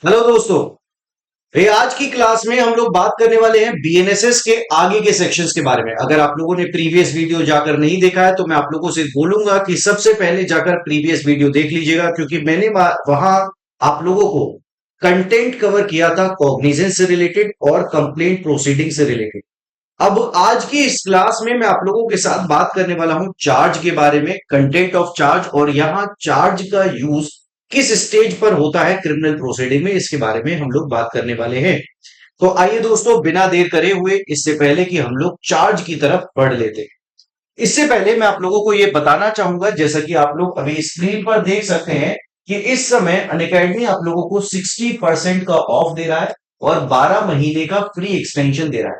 Hello दोस्तों। आज की क्लास में हम लोग बात करने वाले हैं बीएनएसएस के आगे के सेक्शंस के बारे में। अगर आप लोगों ने प्रीवियस वीडियो जाकर नहीं देखा है तो मैं आप लोगों से बोलूंगा कि सबसे पहले जाकर प्रीवियस वीडियो देख लीजिएगा, क्योंकि मैंने वहां आप लोगों को कंटेंट कवर किया था कॉग्निजेंस से रिलेटेड और कंप्लेंट प्रोसीडिंग से रिलेटेड। अब आज की इस क्लास में मैं आप लोगों के साथ बात करने वाला हूं चार्ज के बारे में, कंटेंट ऑफ चार्ज, और यहां चार्ज का यूज किस स्टेज पर होता है क्रिमिनल प्रोसीडिंग में, इसके बारे में हम लोग बात करने वाले हैं। तो आइए दोस्तों, बिना देर करे हुए, इससे पहले कि हम लोग चार्ज की तरफ बढ़ लेते हैं, इससे पहले मैं आप लोगों को यह बताना चाहूंगा, जैसा कि आप लोग अभी स्क्रीन पर देख सकते हैं कि इस समय अनअकैडमी आप लोगों को 60% का ऑफ दे रहा है और 12 महीने का फ्री एक्सटेंशन दे रहा है,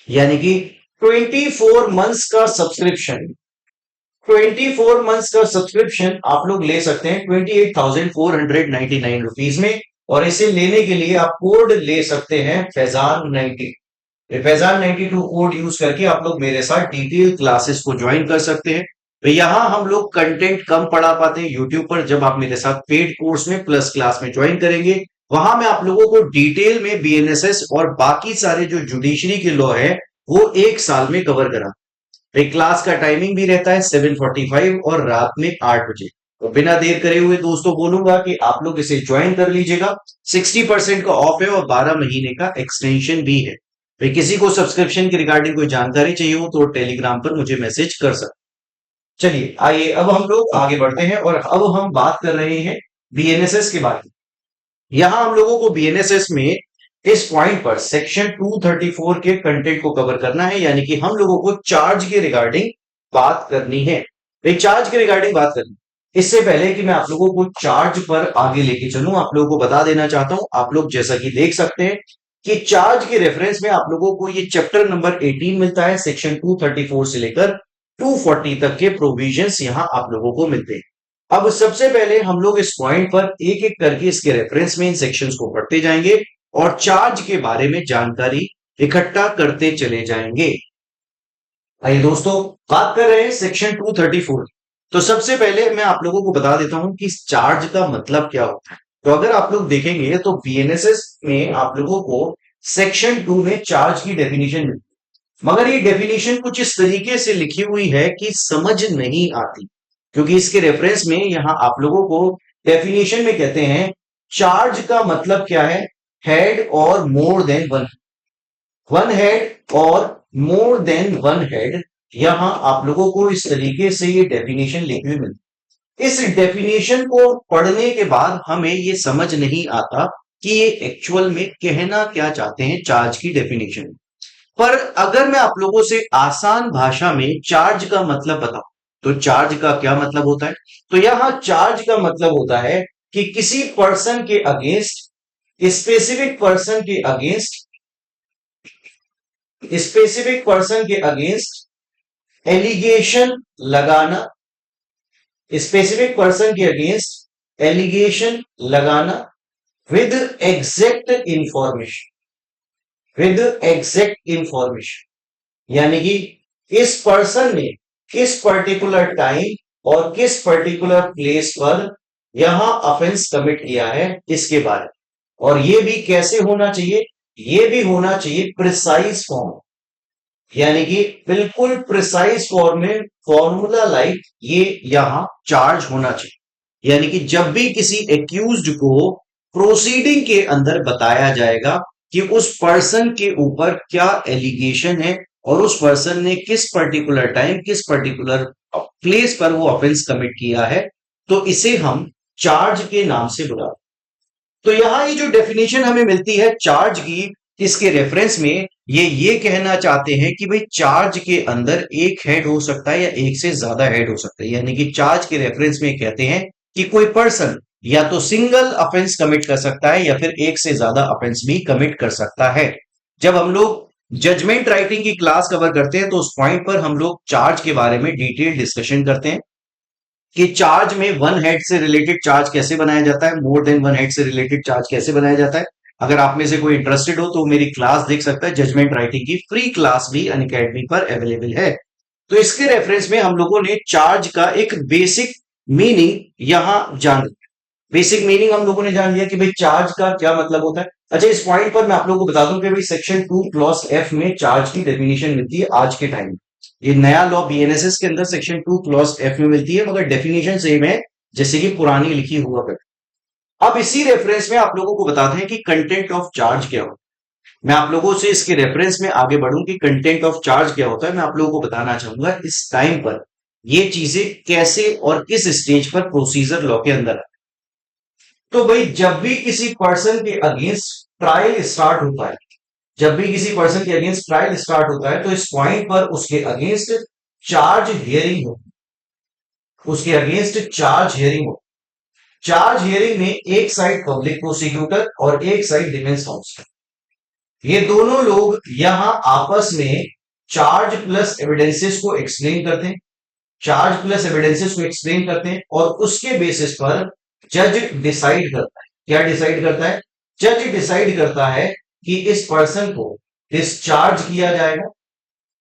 यानी कि 24 मंथ्स का सब्सक्रिप्शन। 24 मंथ्स का सब्सक्रिप्शन आप लोग ले सकते हैं 28,499 रुपीज में, और इसे लेने के लिए आप कोड ले सकते हैं फैजान 90। फैजान 92 कोड यूज करके आप लोग मेरे साथ डिटेल क्लासेस को ज्वाइन कर सकते हैं। तो यहाँ हम लोग कंटेंट कम पढ़ा पाते हैं यूट्यूब पर, जब आप मेरे साथ पेड कोर्स में प्लस क्लास में ज्वाइन करेंगे, वहां मैं आप लोगों को डिटेल में बीएनएसएस और बाकी सारे जो जुडिशरी के लॉ है वो एक साल में कवर करा। क्लास का टाइमिंग भी रहता है 7:45 और रात में 8 बजे। तो बिना देर करे हुए दोस्तों बोलूंगा कि आप लोग इसे ज्वाइन कर लीजिएगा। 60% का ऑफ है और 12 महीने का एक्सटेंशन भी है। फिर किसी को सब्सक्रिप्शन की रिगार्डिंग कोई जानकारी चाहिए हो तो टेलीग्राम पर मुझे मैसेज कर सकते। चलिए आइए अब हम लोग आगे बढ़ते हैं और अब हम बात कर रहे हैं बीएनएसएस के बारे में। यहां हम लोगों को बीएनएसएस में इस पॉइंट पर सेक्शन 234 के कंटेंट को कवर करना है, यानी कि हम लोगों को चार्ज के रिगार्डिंग बात करनी है। एक चार्ज के रिगार्डिंग बात करनी। इससे पहले कि मैं आप लोगों को चार्ज पर आगे लेके चलूं, आप लोगों को बता देना चाहता हूं, आप लोग जैसा कि देख सकते हैं कि चार्ज के रेफरेंस में आप लोगों को ये चैप्टर नंबर 18 मिलता है। सेक्शन 234 से लेकर 240 तक के प्रोविजंस यहां आप लोगों को मिलते हैं। अब सबसे पहले हम लोग इस पॉइंट पर एक एक करके इसके रेफरेंस में इन सेक्शंस को पढ़ते जाएंगे और चार्ज के बारे में जानकारी इकट्ठा करते चले जाएंगे। आइए दोस्तों, बात कर रहे हैं सेक्शन 234। तो सबसे पहले मैं आप लोगों को बता देता हूं कि चार्ज का मतलब क्या होता है। तो अगर आप लोग देखेंगे तो बीएनएसएस में आप लोगों को सेक्शन 2 में चार्ज की डेफिनेशन मिलती है, मगर ये डेफिनेशन कुछ इस तरीके से लिखी हुई है कि समझ नहीं आती, क्योंकि इसके रेफरेंस में यहां आप लोगों को डेफिनेशन में कहते हैं चार्ज का मतलब क्या है, हेड और मोर देन वन हेड और मोर देन वन हेड। यहां आप लोगों को इस तरीके से ये डेफिनेशन लिखी हुई मिलती है। इस डेफिनेशन को पढ़ने के बाद हमें ये समझ नहीं आता कि ये एक्चुअल में कहना क्या चाहते हैं चार्ज की डेफिनेशन। पर अगर मैं आप लोगों से आसान भाषा में चार्ज का मतलब बताऊं तो चार्ज का क्या मतलब होता है। तो यहां चार्ज का मतलब होता है कि किसी पर्सन के अगेंस्ट, स्पेसिफिक पर्सन के अगेंस्ट, स्पेसिफिक पर्सन के अगेंस्ट एलिगेशन लगाना, स्पेसिफिक पर्सन के अगेंस्ट एलिगेशन लगाना with exact information, with exact information, यानी कि इस पर्सन ने किस पर्टिकुलर टाइम और किस पर्टिकुलर प्लेस पर यहां ऑफेंस कमिट किया है इसके बारे में। और यह भी कैसे होना चाहिए, ये भी होना चाहिए प्रिसाइज फॉर्म, यानी कि बिल्कुल प्रिसाइज फॉर्म में, फॉर्मूला लाइक ये यहां चार्ज होना चाहिए। यानी कि जब भी किसी एक्यूज्ड को प्रोसीडिंग के अंदर बताया जाएगा कि उस पर्सन के ऊपर क्या एलिगेशन है और उस पर्सन ने किस पर्टिकुलर टाइम, किस पर्टिकुलर प्लेस पर वो ऑफेंस कमिट किया है, तो इसे हम चार्ज के नाम से बुलाते। तो यहां ये जो डेफिनेशन हमें मिलती है चार्ज की, इसके रेफरेंस में ये कहना चाहते हैं कि भाई चार्ज के अंदर एक हेड हो सकता है या एक से ज्यादा हेड हो सकता है। यानी कि चार्ज के रेफरेंस में कहते हैं कि कोई पर्सन या तो सिंगल ऑफेंस कमिट कर सकता है या फिर एक से ज्यादा ऑफेंस भी कमिट कर सकता है। जब हम लोग जजमेंट राइटिंग की क्लास कवर करते हैं तो उस पॉइंट पर हम लोग चार्ज के बारे में डिटेल डिस्कशन करते हैं कि चार्ज में वन हेड से रिलेटेड चार्ज कैसे बनाया जाता है, मोर देन वन हेड से रिलेटेड चार्ज कैसे बनाया जाता है। अगर आप में से कोई इंटरेस्टेड हो तो मेरी क्लास देख सकता है, जजमेंट राइटिंग की फ्री क्लास भी अनअकैडमी पर अवेलेबल है। तो इसके रेफरेंस में हम लोगों ने चार्ज का एक बेसिक मीनिंग यहां जान लिया। बेसिक मीनिंग हम लोगों ने जान लिया कि भाई चार्ज का क्या मतलब होता है। अच्छा, इस पॉइंट पर मैं आप लोगों को बता दूं कि भाई सेक्शन 2 क्लॉज एफ में चार्ज की डेफिनेशन मिलती है आज के टाइम में। ये नया लॉ बीएनएसएस के अंदर सेक्शन 2 क्लॉज एफ में मिलती है, मगर डेफिनेशन सेम है जैसे कि पुरानी लिखी हुआ करती। अब इसी रेफरेंस में आप लोगों को बताते हैं कि कंटेंट ऑफ चार्ज क्या होता है। मैं आप लोगों से इसके रेफरेंस में आगे बढ़ूं कि कंटेंट ऑफ चार्ज क्या होता है, मैं आप लोगों को बताना चाहूंगा इस टाइम पर ये चीजें कैसे और किस स्टेज पर प्रोसीजर लॉ के अंदर है। तो भाई जब भी किसी पर्सन के अगेंस्ट ट्रायल स्टार्ट होता है, जब भी किसी पर्सन के अगेंस्ट ट्रायल स्टार्ट होता है, तो इस पॉइंट पर उसके अगेंस्ट चार्ज हियरिंग हो, उसके अगेंस्ट चार्ज हियरिंग हो। चार्ज हियरिंग में एक साइड पब्लिक प्रोसिक्यूटर और एक साइड डिफेंस काउंसिल, ये दोनों लोग यहां आपस में चार्ज प्लस एविडेंसेस को एक्सप्लेन करते हैं, चार्ज प्लस एविडेंसेस को एक्सप्लेन करते हैं, और उसके बेसिस पर जज डिसाइड करता है। क्या डिसाइड करता है? जज डिसाइड करता है कि इस पर्सन को डिस्चार्ज किया जाएगा,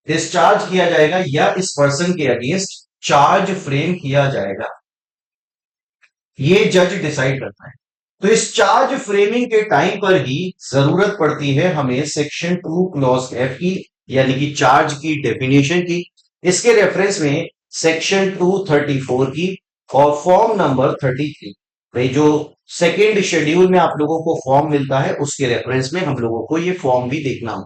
डिस्चार्ज किया जाएगा या इस पर्सन के अगेंस्ट चार्ज फ्रेम किया जाएगा, ये जज डिसाइड करता है। तो इस चार्ज फ्रेमिंग के टाइम पर ही जरूरत पड़ती है हमें सेक्शन 2 क्लॉज एफ की, यानी कि चार्ज की डेफिनेशन की। इसके रेफरेंस में सेक्शन 234 की और फॉर्म नंबर 33, भाई जो सेकेंड शेड्यूल में आप लोगों को फॉर्म मिलता है उसके रेफरेंस में हम लोगों को ये फॉर्म भी देखना हो।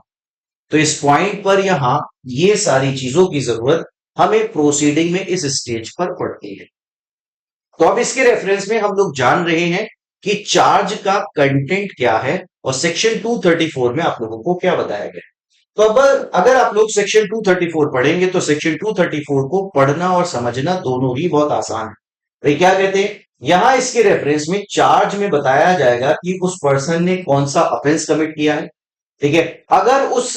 तो इस पॉइंट पर यहां ये सारी चीजों की जरूरत हमें प्रोसीडिंग में इस स्टेज पर पड़ती है। तो अब इसके रेफरेंस में हम लोग जान रहे हैं कि चार्ज का कंटेंट क्या है और सेक्शन 234 में आप लोगों को क्या बताया गया। तो अब अगर आप लोग सेक्शन 234 पढ़ेंगे तो सेक्शन 234 को पढ़ना और समझना दोनों ही बहुत आसान है। भाई क्या कहते हैं, यहां इसके रेफरेंस में चार्ज में बताया जाएगा कि उस पर्सन ने कौन सा ऑफेंस कमिट किया है। ठीक है, अगर उस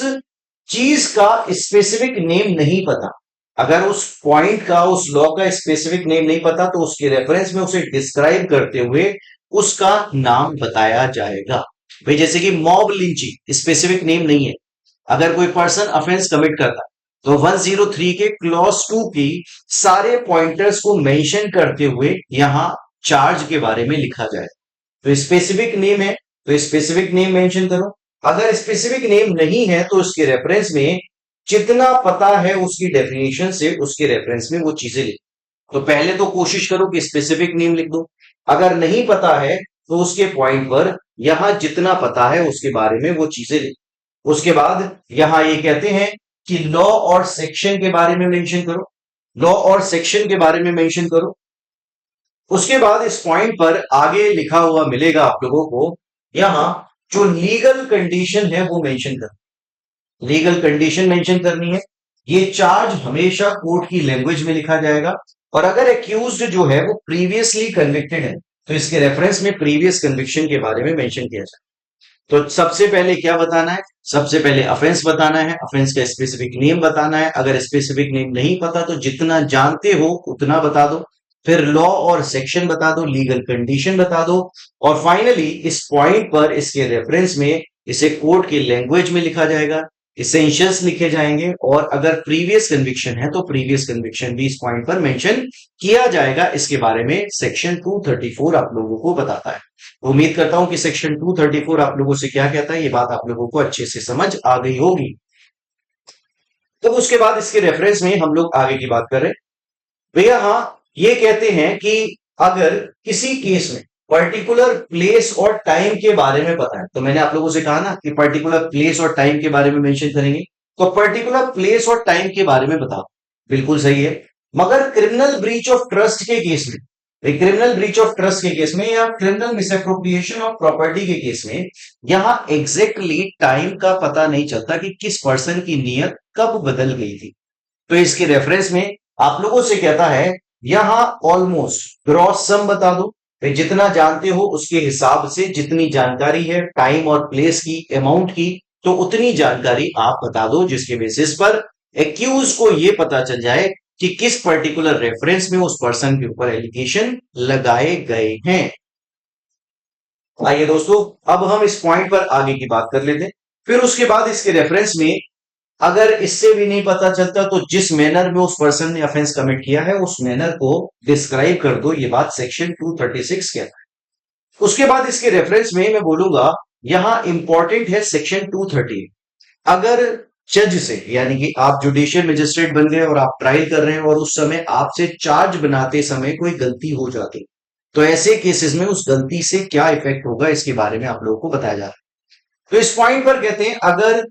चीज का स्पेसिफिक नेम नहीं पता, अगर उस पॉइंट का, उस लॉ का स्पेसिफिक नेम नहीं पता, तो उसके रेफरेंस में उसे डिस्क्राइब करते हुए उसका नाम बताया जाएगा। भाई जैसे कि मॉब लिंचिंग स्पेसिफिक नेम नहीं है, अगर कोई पर्सन ऑफेंस कमिट करता तो 103 के क्लॉज 2 की सारे पॉइंटर्स को मेंशन करते हुए यहां चार्ज के बारे में लिखा जाए। तो स्पेसिफिक नेम है तो स्पेसिफिक नेम मेंशन करो, अगर स्पेसिफिक नेम नहीं है तो उसके रेफरेंस में जितना पता है उसकी डेफिनेशन से उसके रेफरेंस में वो चीजें लिखो। तो पहले तो कोशिश करो कि स्पेसिफिक नेम लिख दो, अगर नहीं पता है तो उसके पॉइंट पर यहां जितना पता है उसके बारे में वो चीजें लिखो। उसके बाद यहां ये कहते हैं कि लॉ और सेक्शन के बारे में मेंशन करो, लॉ और सेक्शन के बारे में मेंशन करो। उसके बाद इस पॉइंट पर आगे लिखा हुआ मिलेगा आप लोगों को, यहां जो लीगल कंडीशन है वो मेंशन कर, लीगल कंडीशन मेंशन करनी है। ये चार्ज हमेशा कोर्ट की लैंग्वेज में लिखा जाएगा, और अगर एक्यूज्ड जो है वो प्रीवियसली कन्विक्टेड है तो इसके रेफरेंस में प्रीवियस कन्विक्शन के बारे में मेंशन किया जाए। तो सबसे पहले क्या बताना है, सबसे पहले ऑफेंस बताना है, ऑफेंस का स्पेसिफिक नेम बताना है, अगर स्पेसिफिक नेम नहीं पता तो जितना जानते हो उतना बता दो, फिर लॉ और सेक्शन बता दो, लीगल कंडीशन बता दो, और फाइनली इस पॉइंट पर इसके रेफरेंस में इसे कोर्ट की लैंग्वेज में लिखा जाएगा, इसेंशियल्स लिखे जाएंगे, और अगर प्रीवियस कन्विक्शन है तो प्रीवियस कन्विक्शन भी इस पॉइंट पर मेंशन किया जाएगा। इसके बारे में सेक्शन 234 आप लोगों को बताता है। उम्मीद करता हूं कि सेक्शन 234 आप लोगों से क्या कहता है ये बात आप लोगों को अच्छे से समझ आ गई होगी। तो उसके बाद इसके रेफरेंस में हम लोग आगे की बात कर रहे हैं। भैया हाँ, ये कहते हैं कि अगर किसी केस में पर्टिकुलर प्लेस और टाइम के बारे में पता है, तो मैंने आप लोगों से कहा ना कि पर्टिकुलर प्लेस और टाइम के बारे में मेंशन करेंगे, तो पर्टिकुलर प्लेस और टाइम के बारे में बताओ, बिल्कुल सही है। मगर क्रिमिनल ब्रीच ऑफ ट्रस्ट के केस में, क्रिमिनल ब्रीच ऑफ ट्रस्ट के केस में या क्रिमिनल मिसएप्रोप्रिएशन ऑफ प्रॉपर्टी के केस में यहां एग्जैक्टली टाइम का पता नहीं चलता कि किस पर्सन की नीयत कब बदल गई थी। तो इसके रेफरेंस में आप लोगों से कहता है यहां ऑलमोस्ट ग्रॉस सम बता दो, भाई जितना जानते हो उसके हिसाब से जितनी जानकारी है टाइम और प्लेस की, अमाउंट की, तो उतनी जानकारी आप बता दो जिसके बेसिस पर एक्यूज को यह पता चल जाए कि किस पर्टिकुलर रेफरेंस में उस पर्सन के ऊपर एलिगेशन लगाए गए हैं। आइए दोस्तों, अब हम इस पॉइंट पर आगे की बात कर लेते हैं। फिर उसके बाद इसके रेफरेंस में अगर इससे भी नहीं पता चलता तो जिस मैनर में उस पर्सन ने ऑफेंस कमिट किया है उस मैनर को डिस्क्राइब कर दो, ये बात सेक्शन 236 कहता है। उसके बाद इसके रेफरेंस में मैं बोलूंगा यहां इंपॉर्टेंट है सेक्शन 230। अगर जज से, यानी कि आप जुडिशियल मजिस्ट्रेट बन गए और आप ट्रायल कर रहे हैं और उस समय आपसे चार्ज बनाते समय कोई गलती हो जाती, तो ऐसे केसेस में उस गलती से क्या इफेक्ट होगा इसके बारे में आप लोगों को बताया जा रहा है। तो इस पॉइंट पर कहते हैं अगर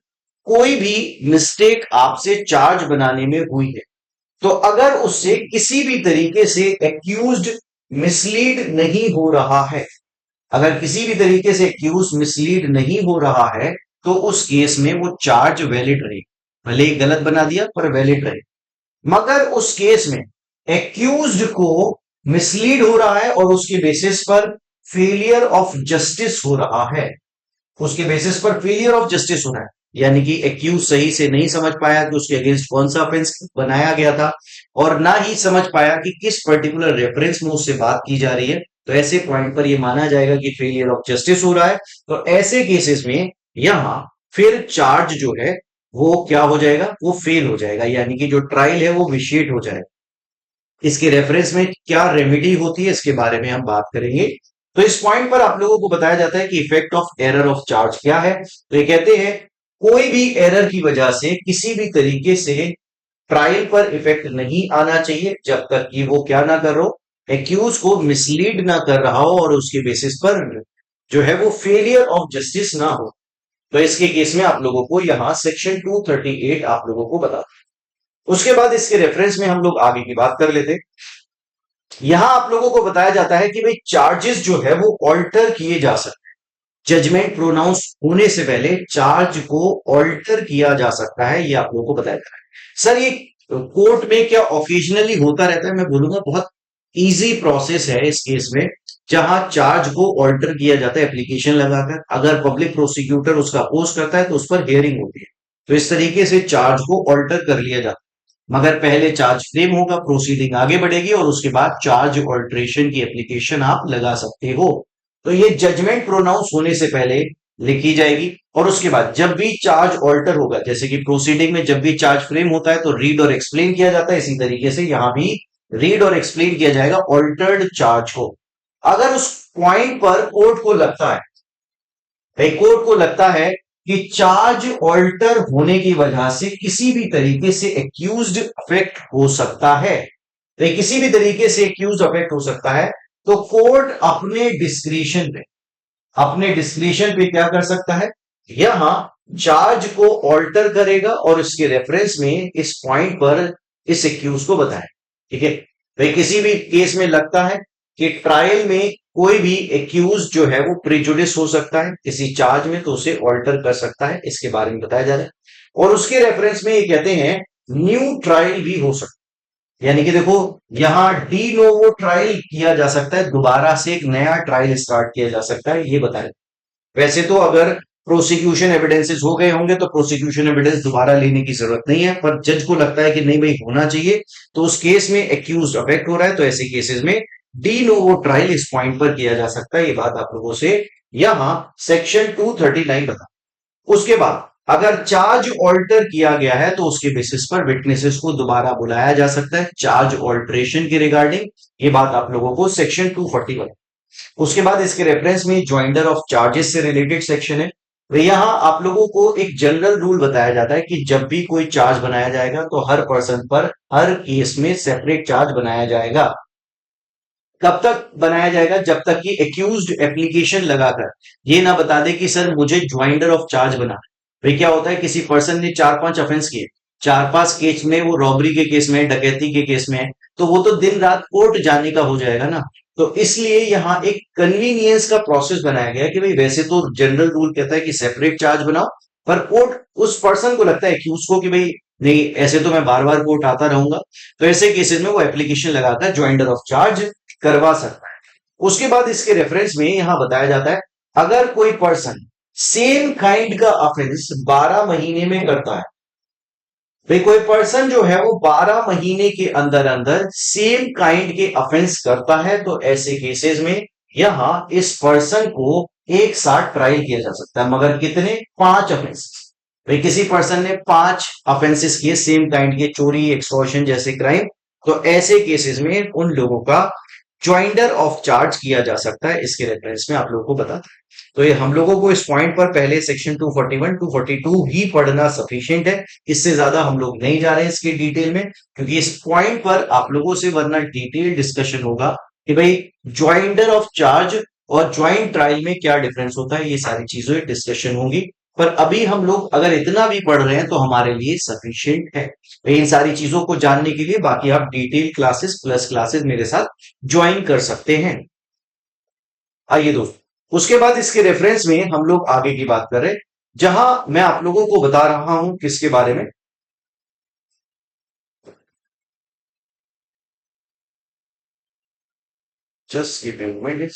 कोई भी मिस्टेक आपसे चार्ज बनाने में हुई है, तो अगर उससे किसी भी तरीके से एक्यूज्ड मिसलीड नहीं हो रहा है, अगर किसी भी तरीके से एक्यूज मिसलीड नहीं हो रहा है, तो उस केस में वो चार्ज वैलिड रहेगा। भले ही गलत बना दिया पर वैलिड रहे। मगर उस केस में एक्यूज्ड को मिसलीड हो रहा है और उसके बेसिस पर फेलियर ऑफ जस्टिस हो रहा है, उसके बेसिस पर फेलियर ऑफ जस्टिस हो रहा है, यानी कि एक्यूज सही से नहीं समझ पाया कि उसके अगेंस्ट कौन सा ऑफेंस बनाया गया था, और ना ही समझ पाया कि किस पर्टिकुलर रेफरेंस में उससे बात की जा रही है, तो ऐसे पॉइंट पर यह माना जाएगा कि फेलियर ऑफ जस्टिस हो रहा है। तो ऐसे केसेस में यहां फिर चार्ज जो है वो क्या हो जाएगा, वो फेल हो जाएगा, यानी कि जो ट्रायल है वो विशिएट हो जाएगा। इसके रेफरेंस में क्या रेमेडी होती है इसके बारे में हम बात करेंगे। तो इस पॉइंट पर आप लोगों को बताया जाता है कि effect of error of charge क्या है। तो ये कहते हैं कोई भी एरर की वजह से किसी भी तरीके से ट्रायल पर इफेक्ट नहीं आना चाहिए जब तक कि वो क्या ना कर रहा हो, एक्यूज को मिसलीड ना कर रहा हो और उसके बेसिस पर जो है वो फेलियर ऑफ जस्टिस ना हो। तो इसके केस में आप लोगों को यहां सेक्शन 238 आप लोगों को बता। उसके बाद इसके रेफरेंस में हम लोग आगे की बात कर लेते। यहां आप लोगों को बताया जाता है कि भाई चार्जेस जो है वो ऑल्टर किए जा सकते हैं। जजमेंट प्रोनाउंस होने से पहले चार्ज को ऑल्टर किया जा सकता है, ये आप लोगों को बताया जा रहा है। सर ये कोर्ट में क्या ऑकेजनली होता रहता है? मैं बोलूंगा बहुत इजी प्रोसेस है इस केस में, जहां चार्ज को ऑल्टर किया जाता है एप्लीकेशन लगाकर। अगर पब्लिक प्रोसिक्यूटर उसका अपोज करता है तो उस पर हियरिंग होती है, तो इस तरीके से चार्ज को ऑल्टर कर लिया जाता है। मगर पहले चार्ज फ्रेम होगा, प्रोसीडिंग आगे बढ़ेगी और उसके बाद चार्ज ऑल्ट्रेशन की एप्लीकेशन आप लगा सकते हो। तो ये जजमेंट प्रोनाउंस होने से पहले लिखी जाएगी, और उसके बाद जब भी चार्ज ऑल्टर होगा, जैसे कि प्रोसीडिंग में जब भी चार्ज फ्रेम होता है तो रीड और एक्सप्लेन किया जाता है, इसी तरीके से यहां भी रीड और एक्सप्लेन किया जाएगा ऑल्टर्ड चार्ज को। अगर उस पॉइंट पर कोर्ट को लगता है, भाई कोर्ट को लगता है कि चार्ज ऑल्टर होने की वजह से किसी भी तरीके से एक्यूज्ड अफेक्ट हो सकता है, तो किसी भी तरीके से एक्यूज अफेक्ट हो सकता है, तो कोर्ट अपने डिस्क्रिशन पे क्या कर सकता है, यहां चार्ज को ऑल्टर करेगा और इसके रेफरेंस में इस पॉइंट पर इस एक्यूज को बताए। ठीक है, भाई किसी भी केस में लगता है कि ट्रायल में कोई भी एक्यूज जो है वो प्रिजुडिस हो सकता है किसी चार्ज में, तो उसे ऑल्टर कर सकता है, इसके बारे में बताया जा रहा है। और उसके रेफरेंस में ये कहते हैं न्यू ट्रायल भी हो सकता है, यानी कि देखो यहां डी नोवो ट्रायल किया जा सकता है, दोबारा से एक नया ट्रायल स्टार्ट किया जा सकता है, ये बताया। वैसे तो अगर प्रोसिक्यूशन एविडेंसेस हो गए होंगे तो प्रोसिक्यूशन एविडेंस दोबारा लेने की जरूरत नहीं है, पर जज को लगता है कि नहीं भाई होना चाहिए, तो उस केस में एक्यूज अफेक्ट हो रहा है, तो ऐसे केसेस में डी नोवो ट्रायल इस पॉइंट पर किया जा सकता है। ये बात आप लोगों से यहां सेक्शन 239 बता। उसके बाद अगर चार्ज ऑल्टर किया गया है तो उसके बेसिस पर विटनेसेस को दोबारा बुलाया जा सकता है चार्ज ऑल्ट्रेशन के रिगार्डिंग, ये बात आप लोगों को सेक्शन 241। उसके बाद इसके रेफरेंस में ज्वाइंडर ऑफ चार्जेस से रिलेटेड सेक्शन है। तो यहां आप लोगों को एक जनरल रूल बताया जाता है कि जब भी कोई चार्ज बनाया जाएगा तो हर पर्सन पर हर केस में सेपरेट चार्ज बनाया जाएगा। कब तक बनाया जाएगा? जब तक कि एक्यूज्ड एप्लीकेशन लगाकर ये ना बता दे कि सर मुझे ज्वाइंडर ऑफ चार्ज बना। फिर क्या होता है, किसी पर्सन ने 4-5 ऑफेंस किए, 4-5 केस में, वो रॉबरी के केस में, डकैती के केस में, तो वो तो दिन रात कोर्ट जाने का हो जाएगा ना। तो इसलिए यहां एक कन्वीनियंस का प्रोसेस बनाया गया है कि भाई वैसे तो जनरल रूल कहता है कि सेपरेट चार्ज बनाओ, पर कोर्ट उस पर्सन को लगता है कि उसको कि भाई नहीं ऐसे तो मैं बार बार कोर्ट आता रहूंगा, तो ऐसे केसेस में वो एप्लीकेशन लगाकर ज्वाइंडर ऑफ चार्ज करवा सकता है। उसके बाद इसके रेफरेंस में यहां बताया जाता है अगर कोई पर्सन सेम काइंड का ऑफेंस 12 महीने में करता है, भाई कोई पर्सन जो है वो 12 महीने के अंदर अंदर सेम काइंड के ऑफेंस करता है, तो ऐसे केसेस में यहां इस पर्सन को एक साथ ट्रायल किया जा सकता है। मगर कितने? 5 ऑफेंसेस। भाई किसी पर्सन ने 5 ऑफेंसेस किए सेम काइंड के, चोरी, एक्सटॉर्शन जैसे क्राइम, तो ऐसे केसेस में उन लोगों का ज्वाइंडर ऑफ चार्ज किया जा सकता है, इसके रेफरेंस में आप लोगों को बताता है। तो ये हम लोगों को इस पॉइंट पर पहले सेक्शन 241 242 ही पढ़ना सफिशिएंट है, इससे ज्यादा हम लोग नहीं जा रहे हैं इसके डिटेल में, क्योंकि इस पॉइंट पर आप लोगों से वरना डिटेल डिस्कशन होगा कि भाई ज्वाइंडर ऑफ चार्ज और ज्वाइंट ट्रायल में क्या डिफरेंस होता है, ये सारी चीजें डिस्कशन होंगी। पर अभी हम लोग अगर इतना भी पढ़ रहे हैं तो हमारे लिए सफिशिएंट है। तो इन सारी चीजों को जानने के लिए बाकी आप डिटेल क्लासेस प्लस क्लासेस मेरे साथ ज्वाइन कर सकते हैं। आइए दोस्तों, उसके बाद इसके रेफरेंस में हम लोग आगे की बात कर रहे हैं, जहां मैं आप लोगों को बता रहा हूं किसके बारे में। Just give me moment.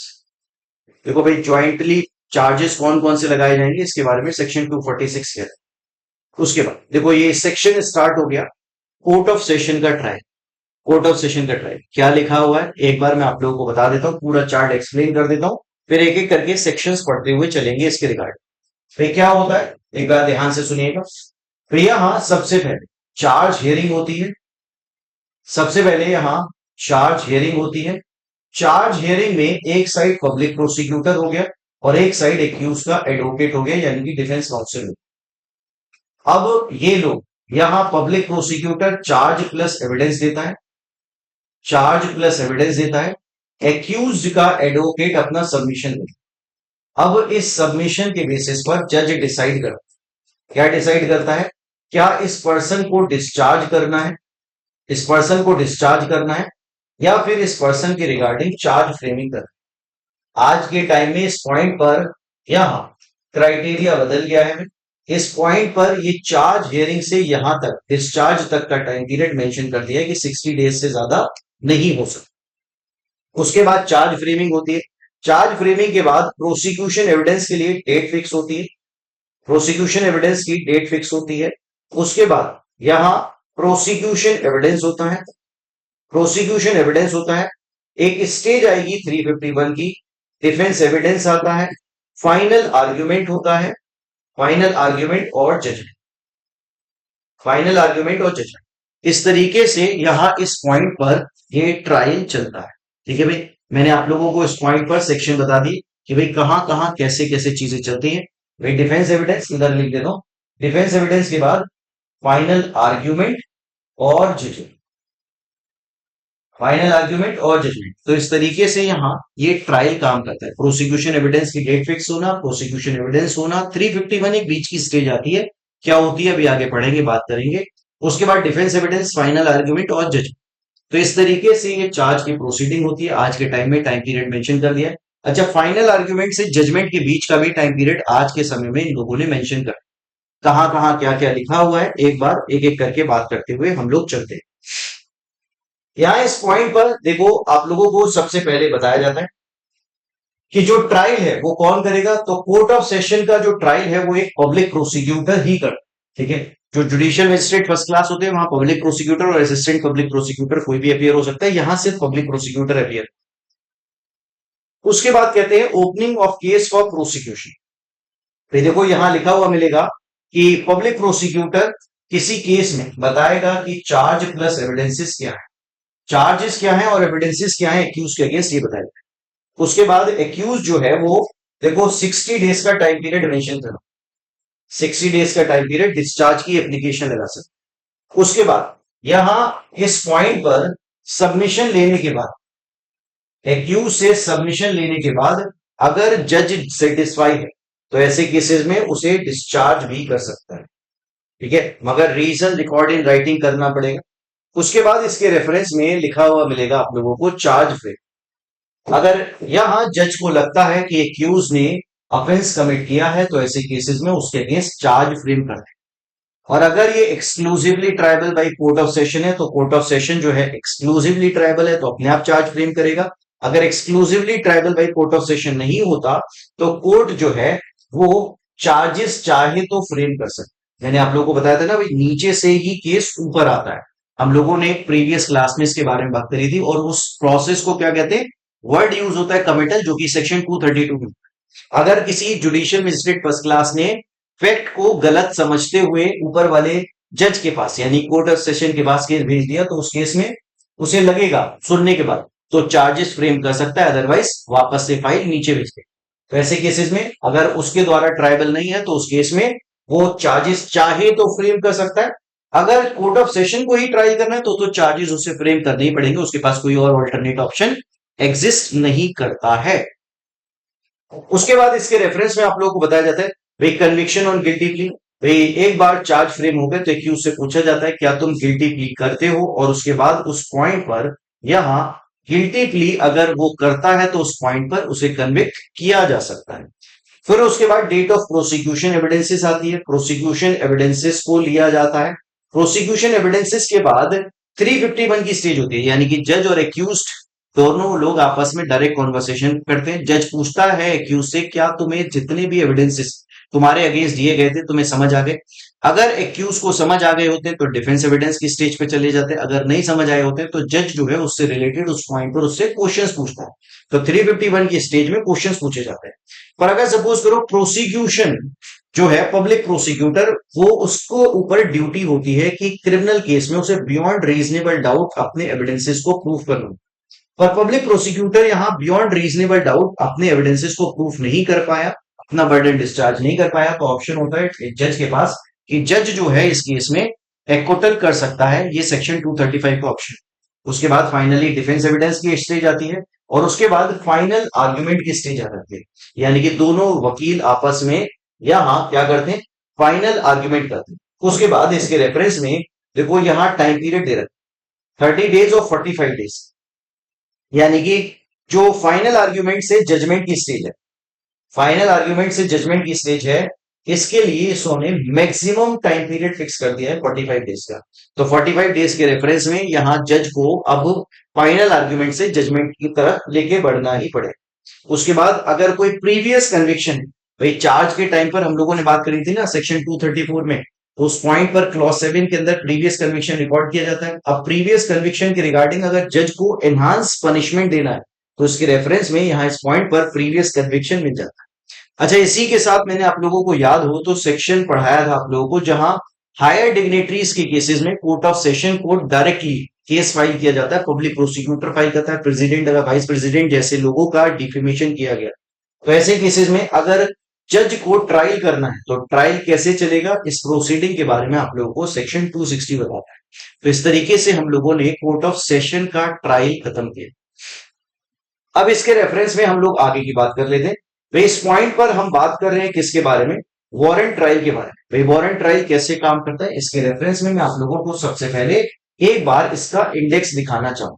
देखो भाई, ज्वाइंटली चार्जेस कौन कौन से लगाए जाएंगे इसके बारे में सेक्शन 246 है। उसके बाद देखो, ये सेक्शन स्टार्ट हो गया कोर्ट ऑफ सेशन का ट्रायल। कोर्ट ऑफ सेशन का ट्रायल क्या लिखा हुआ है एक बार मैं आप लोगों को बता देता हूँ, पूरा चार्ट एक्सप्लेन कर देता हूँ, फिर एक एक करके सेक्शंस पढ़ते हुए चलेंगे इसके रिगार्ड। फिर क्या होता है एक बार ध्यान से सुनिएगा। तो यहां सबसे पहले चार्ज हियरिंग होती है। सबसे पहले यहां चार्ज हियरिंग होती है। चार्ज हियरिंग में एक साइड पब्लिक प्रोसिक्यूटर हो गया और एक साइड एक्यूज का एडवोकेट हो गया, यानी कि डिफेंस काउंसिल। अब ये लोग यहां public prosecutor charge plus evidence देता है, चार्ज प्लस एविडेंस देता है, एक्यूज का एडवोकेट अपना सबमिशन देता है। अब इस सबमिशन के बेसिस पर जज डिसाइड करता है। क्या डिसाइड करता है? क्या इस पर्सन को डिस्चार्ज करना है, इस पर्सन को डिस्चार्ज करना है, या फिर इस पर्सन के रिगार्डिंग चार्ज फ्रेमिंग करना है। आज के टाइम में इस पॉइंट पर यहां क्राइटेरिया बदल गया है। इस पॉइंट पर ये चार्ज हियरिंग से यहां तक डिस्चार्ज तक का टाइम पीरियड मेंशन कर दिया है कि 60 डेज से ज्यादा नहीं हो सकता। उसके बाद चार्ज फ्रेमिंग होती है। चार्ज फ्रेमिंग के बाद प्रोसिक्यूशन एविडेंस के लिए डेट फिक्स होती है। प्रोसिक्यूशन एविडेंस की डेट फिक्स होती है। उसके बाद यहां प्रोसिक्यूशन एविडेंस होता है। प्रोसिक्यूशन एविडेंस होता है, एक स्टेज आएगी 351 की, डिफेंस एविडेंस आता है, फाइनल आर्ग्यूमेंट होता है, फाइनल आर्ग्यूमेंट और जजमेंट, फाइनल आर्ग्यूमेंट और जजमेंट। इस तरीके से यहां इस पॉइंट पर ये ट्रायल चलता है। ठीक है भाई, मैंने आप लोगों को इस पॉइंट पर सेक्शन बता दी कि भाई कहां कहां कैसे कैसे चीजें चलती हैं। भाई डिफेंस एविडेंस इधर लिख देता हूं, डिफेंस एविडेंस के बाद फाइनल आर्ग्यूमेंट और जजमेंट, फाइनल आर्ग्यूमेंट और जजमेंट। तो इस तरीके से यहाँ ये ट्रायल काम करता है। प्रोसिक्यूशन एविडेंस की डेट फिक्स होना, प्रोसिक्यूशन एविडेंस होना, 351 एक बीच की स्टेज आती है, क्या होती है अभी आगे पढ़ेंगे बात करेंगे। उसके बाद डिफेंस एविडेंस, फाइनल आर्ग्यूमेंट और जजमेंट। तो इस तरीके से ये चार्ज की प्रोसीडिंग होती है। आज के टाइम में टाइम पीरियड मेंशन कर दिया है। अच्छा, फाइनल आर्ग्यूमेंट से जजमेंट के बीच का भी टाइम पीरियड आज के समय में इन लोगों ने मेंशन कर, कहां कहां क्या क्या लिखा हुआ है एक बार एक एक करके बात करते हुए हम लोग चलते हैं। यहां इस पॉइंट पर देखो, आप लोगों को सबसे पहले बताया जाता है कि जो ट्रायल है वो कौन करेगा। तो कोर्ट ऑफ सेशन का जो ट्रायल है वो एक पब्लिक प्रोसिक्यूटर ही कर, ठीक है। जो जुडिशियल मजिस्ट्रेट फर्स्ट क्लास होते हैं वहां पब्लिक प्रोसिक्यूटर और असिस्टेंट पब्लिक प्रोसिक्यूटर कोई भी अपियर हो सकता है, यहां सिर्फ पब्लिक प्रोसिक्यूटर अपियर। उसके बाद कहते हैं opening of case for prosecution. तो देखो यहां लिखा हुआ मिलेगा कि पब्लिक प्रोसिक्यूटर किसी केस में बताएगा कि चार्ज प्लस एविडेंसेस क्या है, चार्जेस क्या है और एविडेंसेस क्या है एक्यूज के अगेंस्ट, ये बताएगा। उसके बाद एक्यूज जो है वो देखो 60 डेज का टाइम पीरियड मेंशन करो, 60 डेज का टाइम पीरियड डिस्चार्ज की एप्लीकेशन लगा सकते। उसके बाद यहां इस पॉइंट पर सबमिशन लेने के बाद, एक्यूज से सबमिशन लेने के बाद अगर जज सेटिस्फाई है तो ऐसे केसेस में उसे डिस्चार्ज भी कर सकता है, ठीक है, मगर रीजन रिकॉर्ड इन राइटिंग करना पड़ेगा। उसके बाद इसके रेफरेंस में लिखा हुआ मिलेगा आप लोगों को चार्ज फ्रेम। अगर यहां जज को लगता है कि एक्यूज ने ऑफेंस कमिट किया है तो ऐसे केसेस में उसके अगेंस्ट चार्ज फ्रेम करते हैं। और अगर ये exclusively tribal by court of session है तो कोर्ट ऑफ सेशन जो है एक्सक्लूसिवली ट्राइबल है तो अपने आप चार्ज फ्रेम करेगा। अगर exclusively tribal by court of session नहीं होता तो कोर्ट जो है वो चार्जेस चाहे तो फ्रेम कर सकते। मैंने आप लोगों को बताया था ना भाई, नीचे से ही केस ऊपर आता है। हम लोगों ने एक प्रीवियस क्लास में इसके बारे में बात करी थी और उस प्रोसेस को क्या कहते हैं, वर्ड यूज होता है कमिटल, जो कि सेक्शन 232 में। अगर किसी जुडिशियल मजिस्ट्रेट फर्स्ट क्लास ने फैक्ट को गलत समझते हुए ऊपर वाले जज के पास यानी कोर्ट ऑफ सेशन के पास केस भेज दिया तो उस केस में उसे लगेगा सुनने के बाद तो चार्जेस फ्रेम कर सकता है, अदरवाइज वापस से फाइल नीचे भेज दे। तो ऐसे केसेस में अगर उसके द्वारा ट्रायबल नहीं है तो उस केस में वो चार्जेस चाहे तो फ्रेम कर सकता है। अगर कोर्ट ऑफ सेशन को ही ट्राई करना है तो चार्जेस उसे फ्रेम करने ही पड़ेंगे, उसके पास कोई और ऑल्टरनेट ऑप्शन एग्जिस्ट नहीं करता है। उसके बाद इसके रेफरेंस में आप लोगों को बताया जाता है भाई कन्विक्शन ऑन गिल्टी प्ली। भाई एक बार चार्ज फ्रेम हो गए तो एक्यूज से पूछा जाता है क्या तुम गिल्टी प्ली करते हो, और उसके बाद उस पॉइंट पर यहां गिल्टी प्ली अगर वो करता है तो उस पॉइंट पर उसे कन्विक्ट किया जा सकता है। फिर उसके बाद डेट ऑफ प्रोसिक्यूशन एविडेंसेस आती है, प्रोसिक्यूशन एविडेंसेस को लिया जाता है। प्रोसिक्यूशन एविडेंसेस के बाद 351 की स्टेज होती है, यानी कि जज और एक्यूज्ड दोनों लोग आपस में डायरेक्ट कॉन्वर्सेशन करते हैं। जज पूछता है एक्यूज से क्या तुम्हें जितने भी एविडेंसेस तुम्हारे अगेंस्ट दिए गए थे तुम्हें समझ आ गए। अगर एक्यूज को समझ आ गए होते तो डिफेंस एविडेंस की स्टेज पे चले जाते, अगर नहीं समझ आए होते तो जज जो है उससे रिलेटेड उस पॉइंट पर उससे क्वेश्चंस पूछता है। तो 351 की स्टेज में क्वेश्चंस पूछे जाते हैं। पर अगर सपोज करो प्रोसिक्यूशन जो है पब्लिक प्रोसिक्यूटर, वो उसको ऊपर ड्यूटी होती है कि क्रिमिनल केस में उसे बियॉन्ड रीजनेबल डाउट अपने एविडेंसेस को प्रूव करना, पर पब्लिक प्रोसिक्यूटर यहां बियॉन्ड रीजनेबल डाउट अपने एविडेंसेस को प्रूफ नहीं कर पाया, अपना बर्डन डिस्चार्ज नहीं कर पाया, तो ऑप्शन होता है जज के पास कि जज जो है इस केस में एक्विटल कर सकता है, ये सेक्शन 235 का ऑप्शन। उसके बाद फाइनली डिफेंस एविडेंस की स्टेज आती है, और उसके बाद फाइनल आर्ग्यूमेंट की स्टेज आ जाती है, यानी कि दोनों वकील आपस में यहां क्या करते हैं, फाइनल आर्ग्यूमेंट करते हैं। उसके बाद इसके रेफरेंस में देखो यहां टाइम पीरियड दे रखा है 30 डेज और 45 डेज, यानी कि जो फाइनल आर्ग्यूमेंट से जजमेंट की स्टेज है, फाइनल आर्ग्यूमेंट से जजमेंट की स्टेज है, इसके लिए इसने मैक्सिमम टाइम पीरियड फिक्स कर दिया है 45 डेज का। तो 45 डेज के रेफरेंस में यहां जज को अब फाइनल आर्ग्यूमेंट से जजमेंट की तरफ लेके बढ़ना ही पड़े। उसके बाद अगर कोई प्रीवियस कन्विक्शन, भाई चार्ज के टाइम पर हम लोगों ने बात करी थी ना सेक्शन 234 में, तो उस पॉइंट पर क्लॉज 7 के अंदर प्रीवियस कन्विक्शन रिकॉर्ड किया जाता है। अब प्रीवियस कन्विक्शन के रिगार्डिंग अगर जज को एनहांस पनिशमेंट देना है तो इसके रेफरेंस में यहां इस पॉइंट पर प्रीवियस कन्विक्शन मिल जाता है। अच्छा, इसी के साथ मैंने आप लोगों को याद हो तो सेक्शन पढ़ाया था आप लोगों को जहां हायर डिग्नेटरीज के केसेस में कोर्ट ऑफ सेशन को डायरेक्टली केस फाइल किया जाता है, पब्लिक प्रोसिक्यूटर फाइल करता है, प्रेसिडेंट अगर वाइस प्रेसिडेंट जैसे लोगों का डिफेमेशन किया गया, तो ऐसे केसेस में अगर जज को ट्रायल करना है तो ट्रायल कैसे चलेगा, इस प्रोसीडिंग के बारे में आप लोगों को सेक्शन 260 बताता है। तो इस तरीके से हम लोगों ने कोर्ट ऑफ सेशन का ट्रायल खत्म किया। अब इसके रेफरेंस में हम लोग आगे की बात कर लेते हैं। तो इस पॉइंट पर हम बात कर रहे हैं किसके बारे में, वारंट ट्रायल के बारे में। भाई वारंट ट्रायल कैसे काम करता है, इसके रेफरेंस में मैं आप लोगों को सबसे पहले एक बार इसका इंडेक्स दिखाना चाहूंगा।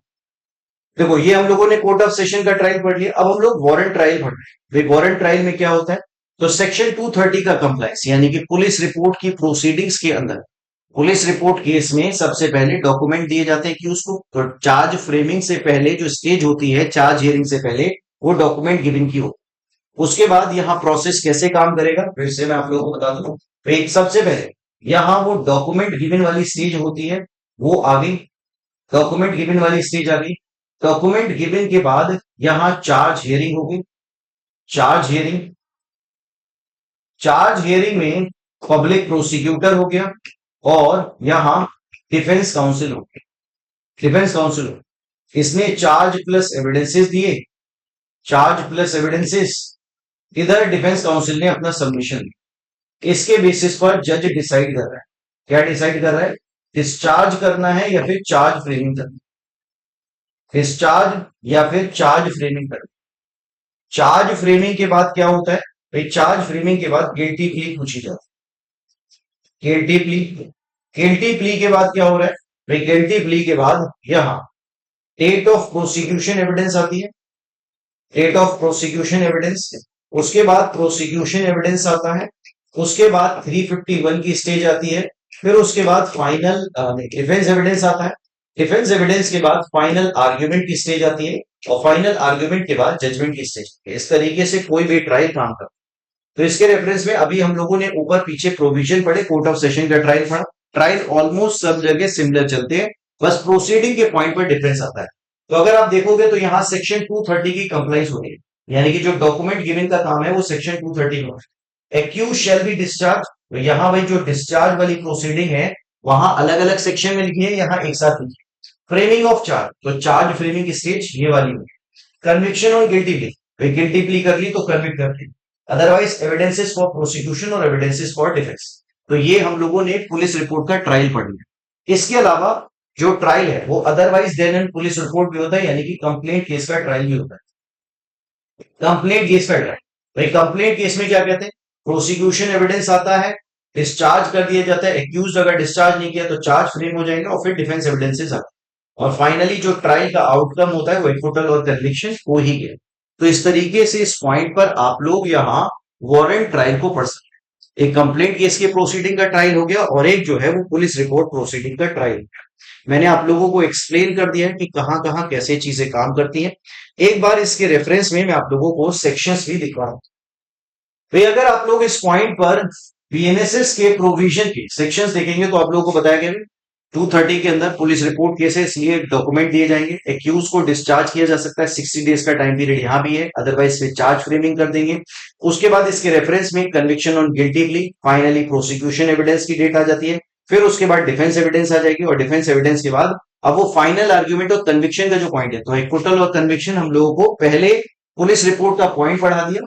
देखो ये हम लोगों ने कोर्ट ऑफ सेशन का ट्रायल पढ़ लिया, अब हम लोग वारंट ट्रायल पढ़ रहे हैं। वारंट ट्रायल में क्या होता है, तो सेक्शन 230 का कंप्लायंस, यानी कि पुलिस रिपोर्ट की प्रोसीडिंग्स के अंदर पुलिस रिपोर्ट केस में सबसे पहले डॉक्यूमेंट दिए जाते हैं कि उसको तो चार्ज फ्रेमिंग से पहले जो स्टेज होती है, चार्ज हियरिंग से पहले वो डॉक्यूमेंट गिविंग की हो। उसके बाद यहाँ प्रोसेस कैसे काम करेगा फिर से मैं आप लोगों को बता दूं। तो एक सबसे पहले यहाँ वो डॉक्यूमेंट गिवन वाली स्टेज होती है, वो आ गई, डॉक्यूमेंट गिवन वाली स्टेज आ गई। डॉक्यूमेंट गिवन के बाद यहाँ चार्ज हियरिंग होगी। चार्ज हियरिंग, चार्ज हियरिंग में पब्लिक प्रोसिक्यूटर हो गया और यहां डिफेंस काउंसिल हो गया। डिफेंस काउंसिल इसने चार्ज प्लस एविडेंसेस दिए, चार्ज प्लस एविडेंसेस, इधर डिफेंस काउंसिल ने अपना सबमिशन दिया। इसके बेसिस पर जज डिसाइड कर रहा है, क्या डिसाइड कर रहा है, डिस्चार्ज करना है या फिर चार्ज फ्रेमिंग करना, डिस्चार्ज या फिर चार्ज फ्रेमिंग करना। चार्ज फ्रेमिंग के बाद क्या होता है, भाई चार्ज फ्रेमिंग के बाद गिल्टी प्ली पूछी जाती है। गिल्टी प्ली, गिल्टी प्ली के बाद क्या हो रहा है, भाई गिल्टी प्ली के बाद यहां डेट ऑफ प्रोसिक्यूशन एविडेंस आती है, डेट ऑफ प्रोसिक्यूशन एविडेंस। उसके बाद प्रोसिक्यूशन एविडेंस आता है, उसके बाद 351 की स्टेज आती है, फिर उसके बाद फाइनल डिफेंस एविडेंस आता है। डिफेंस एविडेंस के बाद फाइनल आर्ग्यूमेंट की स्टेज आती है, और फाइनल आर्ग्यूमेंट के बाद जजमेंट की स्टेज। इस तरीके से कोई भी ट्रायल काम करता है। तो इसके रेफरेंस में अभी हम लोगों ने ऊपर पीछे प्रोविजन पढ़े, कोर्ट ऑफ सेशन का ट्रायल पढ़ा। ट्रायल ऑलमोस्ट सब जगह सिमिलर चलते हैं, बस प्रोसीडिंग के पॉइंट पर डिफरेंस आता है। तो अगर आप देखोगे तो यहाँ सेक्शन 230 की कंप्लाइंस हो रही है, यानी कि जो डॉक्यूमेंट गिविंग का काम है वो सेक्शन 230 में। एक्यूज शैल बी डिस्चार्ज, तो यहाँ भाई जो डिस्चार्ज वाली प्रोसीडिंग है वहां अलग अलग सेक्शन में लिखी है, यहाँ एक साथ लिखी है। फ्रेमिंग ऑफ चार्ज, तो चार्ज फ्रेमिंग स्टेज ये वाली है। कन्विक्शन और गिल्टी प्ली, भाई गिल्टी प्ली कर ली तो कन्विक्ट कर ली। अदरवाइज एविडेंसेस फॉर प्रोसिक्यूशन और एविडेंसेस फॉर डिफेंस, तो ये हम लोगों ने पुलिस रिपोर्ट का ट्रायल पढ़ लिया। इसके अलावा जो ट्रायल है वो otherwise then and police report भी होता है, यानी कि कंप्लेंट केस का ट्रायल भी होता है। कंप्लेंट केस का ट्रायल, भाई कंप्लेंट केस में क्या कहते हैं, प्रोसिक्यूशन एविडेंस आता है, डिस्चार्ज कर दिया जाता है, एक्यूज अगर डिस्चार्ज नहीं किया तो चार्ज फ्रेम हो जाएगा, और फिर डिफेंस एविडेंसेस आते हैं, और फाइनली जो ट्रायल का आउटकम होता है वो एक्विटल और कन्विक्शन हो ही गया। तो इस तरीके से इस पॉइंट पर आप लोग यहाँ वारंट ट्रायल को पढ़ सकते हैं। एक कंप्लेंट केस के प्रोसीडिंग का ट्रायल हो गया, और एक जो है वो पुलिस रिपोर्ट प्रोसीडिंग का ट्रायल हो गया। मैंने आप लोगों को एक्सप्लेन कर दिया है कि कहां कहां कैसे चीजें काम करती हैं। एक बार इसके रेफरेंस में मैं आप लोगों को सेक्शंस भी दिखा रहा हूं। भाई अगर आप लोग इस पॉइंट पर बीएनएसएस के प्रोविजन के सेक्शंस देखेंगे तो आप लोगों को बताया गया 230 के अंदर पुलिस रिपोर्ट केस है, इसलिए डॉक्यूमेंट दिए जाएंगे। एक्यूज को डिस्चार्ज किया जा सकता है, 60 डेज का टाइम पीरियड यहां भी है, अदरवाइज फिर चार्ज फ्रेमिंग कर देंगे। उसके बाद इसके रेफरेंस में conviction on guilty plea, finally prosecution evidence की डेट आ जाती है, फिर उसके बाद डिफेंस एविडेंस आ जाएगी, और डिफेंस एविडेंस के बाद अब वो फाइनल आर्ग्यूमेंट और कन्विक्शन का जो पॉइंट है, तो एक्विटल और कन्विक्शन हम लोगों को पहले पुलिस रिपोर्ट का पॉइंट पढ़ा दिया,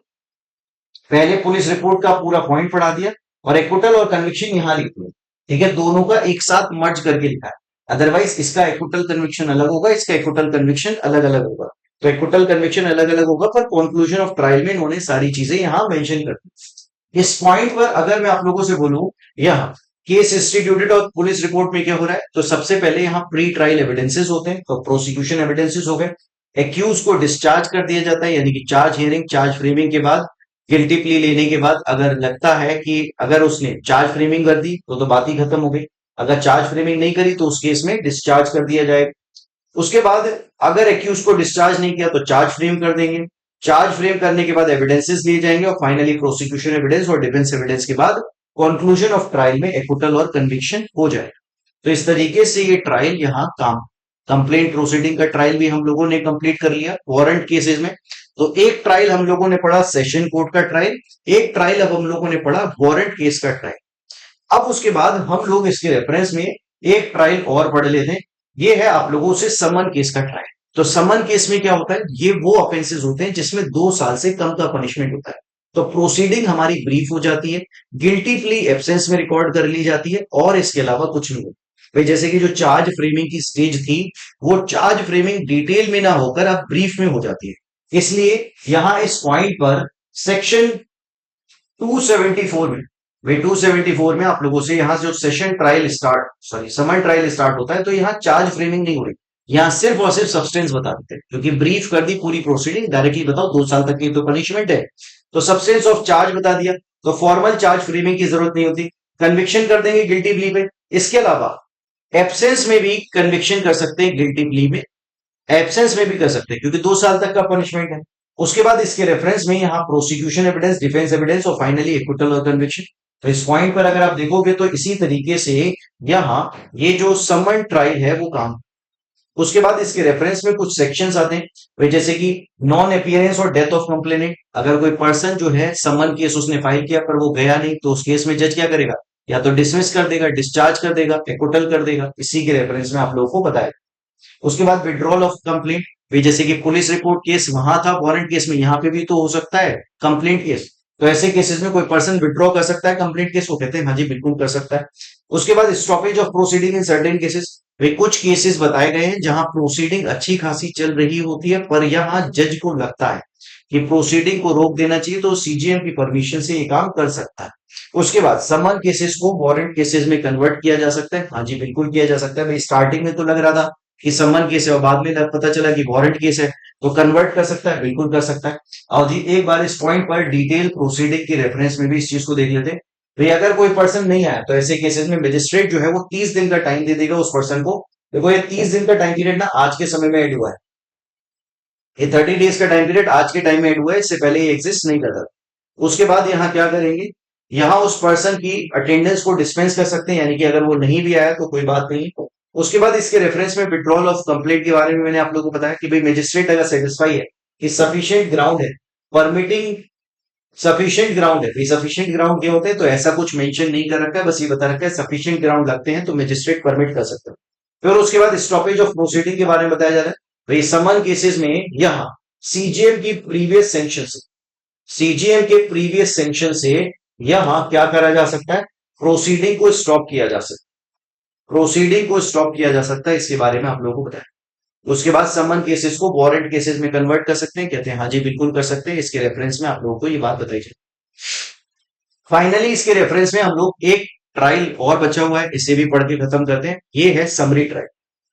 पहले पुलिस रिपोर्ट का पूरा पॉइंट पढ़ा दिया, और एक्विटल और कन्विक्शन यहां लिख दिया। ठीक है, दोनों का एक साथ मर्ज करके लिखा है, अदरवाइज इसका एक्विटल कन्विक्शन अलग होगा, इसका एक्विटल कन्विक्शन अलग अलग होगा। तो एक्विटल कन्विक्शन अलग अलग होगा, पर कंक्लूजन ऑफ ट्रायल में इन्होंने सारी चीजें यहां मेंशन कर दी। इस पॉइंट पर अगर मैं आप लोगों से बोलूं, यहाँ केस इंस्टीट्यूटेड और पुलिस रिपोर्ट में क्या हो रहा है, तो सबसे पहले यहाँ प्री ट्रायल एविडेंसेस होते हैं, तो प्रोसिक्यूशन एविडेंसेस हो गए। एक्यूज को डिस्चार्ज कर दिया जाता है, यानी कि चार्ज हियरिंग, चार्ज फ्रेमिंग के बाद, गिल्टी प्ली लेने के बाद अगर लगता है कि अगर उसने चार्ज फ्रेमिंग कर दी तो बात ही खत्म हो गई। अगर चार्ज फ्रेमिंग नहीं करी तो उस केस में डिस्चार्ज कर दिया जाएगा। उसके बाद अगर एक्यूज को डिस्चार्ज नहीं किया तो चार्ज फ्रेम कर देंगे। चार्ज फ्रेम करने के बाद एविडेंसेस लिए जाएंगे, और फाइनली प्रोसिक्यूशन एविडेंस और डिफेंस एविडेंस के बाद कंक्लूजन ऑफ ट्रायल में एक्विटल और कन्विक्शन हो जाएगा। तो इस तरीके से ये ट्रायल यहाँ काम, कंप्लेंट प्रोसीडिंग का ट्रायल भी हम लोगों ने कंप्लीट कर लिया वारंट केसेस में। तो एक ट्रायल हम लोगों ने पढ़ा सेशन कोर्ट का ट्रायल, एक ट्रायल अब हम लोगों ने पढ़ा वारंट केस का ट्रायल। अब उसके बाद हम लोग इसके रेफरेंस में एक ट्रायल और पढ़ लेते हैं, ये है आप लोगों से समन केस का ट्रायल। तो समन केस में क्या होता है, ये वो ऑफेंसेस होते हैं जिसमें 2 साल से कम का पनिशमेंट होता है। तो प्रोसीडिंग हमारी ब्रीफ हो जाती है, गिल्टी प्ली एब्सेंस में रिकॉर्ड कर ली जाती है, और इसके अलावा कुछ नहीं होता। भाई जैसे कि जो चार्ज फ्रेमिंग की स्टेज थी, वो चार्ज फ्रेमिंग डिटेल में ना होकर अब ब्रीफ में हो जाती है। इसलिए यहां इस पॉइंट पर सेक्शन 274 में, भाई 274 में आप लोगों से यहां से जो सेशन ट्रायल स्टार्ट, सॉरी समन ट्रायल स्टार्ट होता है, तो यहां चार्ज फ्रेमिंग नहीं हो रही, यहां सिर्फ और सिर्फ सब्सटेंस बता देते हैं, क्योंकि ब्रीफ कर दी पूरी प्रोसीडिंग, डायरेक्टली बताओ 2 साल तक की तो पनिशमेंट है, तो सब्सटेंस ऑफ चार्ज बता दिया, तो फॉर्मल चार्ज फ्रेमिंग की जरूरत नहीं होती, कन्विक्शन कर देंगे गिल्टी प्ली पे। इसके अलावा एब्सेंस में भी कन्विक्शन कर सकते हैं, गिल्टी प्ली में एब्सेंस में भी कर सकते हैं, क्योंकि 2 साल तक का पनिशमेंट है। उसके बाद इसके रेफरेंस में यहाँ प्रोसिक्यूशन एविडेंस, डिफेंस एविडेंस, और फाइनली एक्विटल और कन्विक्शन। तो इस पॉइंट पर अगर आप देखोगे तो इसी तरीके से यहाँ ये जो समन ट्रायल है वो काम। उसके बाद इसके रेफरेंस में कुछ सेक्शंस आते हैं, भाई जैसे कि नॉन अपीयरेंस और डेथ ऑफ कंप्लेनेंट। अगर कोई पर्सन जो है समन केस उसने फाइल किया पर वो गया नहीं, तो उस केस में जज क्या करेगा, या तो डिसमिस कर देगा, डिस्चार्ज कर देगा, एक्विटल कर देगा। इसी के रेफरेंस में आप लोगों को बताया। उसके बाद विड्रॉल ऑफ कंप्लेंट, भी जैसे कि पुलिस रिपोर्ट केस वहां था, वारंट केस में यहाँ पे भी तो हो सकता है कंप्लेंट केस, तो ऐसे केसेस में कोई पर्सन विड्रॉ कर सकता है कंप्लेंट केस को, कहते हैं हाँ जी बिल्कुल कर सकता है। उसके बाद stoppage of proceeding in certain cases, वे कुछ केसेस बताए गए हैं जहां प्रोसीडिंग अच्छी खासी चल रही होती है, पर यहाँ जज को लगता है कि प्रोसीडिंग को रोक देना चाहिए, तो सीजीएम की परमिशन से ये काम कर सकता है। उसके बाद समन केसेस को वारंट केसेस में कन्वर्ट किया जा सकता है, हाँ जी बिल्कुल किया जा सकता है। भाई स्टार्टिंग में तो लग रहा था कि समन केस है, और बाद में पता चला कि वारंट केस है, तो कन्वर्ट कर सकता है, बिल्कुल कर सकता है। और जी एक बार इस पॉइंट पर डिटेल प्रोसीडिंग के रेफरेंस में भी इस चीज को देख लेते हैं। भाई अगर कोई पर्सन नहीं आया तो ऐसे केसेस में मजिस्ट्रेट जो है वो 30 दिन का टाइम दे देगा उस पर्सन को। देखो ये 30 दिन का टाइम पीरियड ना आज के समय में ऐड हुआ है, ये 30 डेज का टाइम पीरियड आज के टाइम में ऐड हुआ है, इससे पहले ये एग्जिस्ट नहीं करता। उसके बाद यहाँ क्या करेंगे, यहाँ उस पर्सन की अटेंडेंस को डिस्पेंस कर सकते हैं, यानी कि अगर वो नहीं भी आया तो कोई बात नहीं। उसके बाद इसके रेफरेंस में विड्रॉल ऑफ कंप्लेंट के बारे में मैंने आप लोगों को बताया कि भाई मजिस्ट्रेट अगर सेटिस्फाई है कि सफिशिएंट ग्राउंड है, परमिटिंग सफिशिएंट ग्राउंड है। सफिशिएंट ग्राउंड क्या होते हैं, तो ऐसा कुछ मेंशन नहीं कर रखा है, बस ये बता रखा है सफिशिएंट ग्राउंड लगते हैं तो मजिस्ट्रेट परमिट कर सकते हैं। फिर उसके बाद स्टॉपेज ऑफ प्रोसीडिंग के बारे में बताया जा रहा है। भाई समन केसेस में यहां सीजीएम की प्रीवियस सेंक्शन से सीजीएम के प्रीवियस सेंक्शन से यहां क्या करा जा सकता है, प्रोसीडिंग को स्टॉप किया जा सकता है, प्रोसीडिंग को स्टॉप किया जा सकता है, इसके बारे में आप लोगों को बताया। उसके बाद समन केसेस को वारंट केसेस में कन्वर्ट कर सकते हैं, कहते हैं हाँ जी बिल्कुल कर सकते हैं, इसके रेफरेंस में आप लोगों को ये बात बताई जाए। फाइनली इसके रेफरेंस में हम लोग एक ट्रायल और बचा हुआ है, इसे भी पढ़ के खत्म करते हैं, ये है समरी ट्रायल।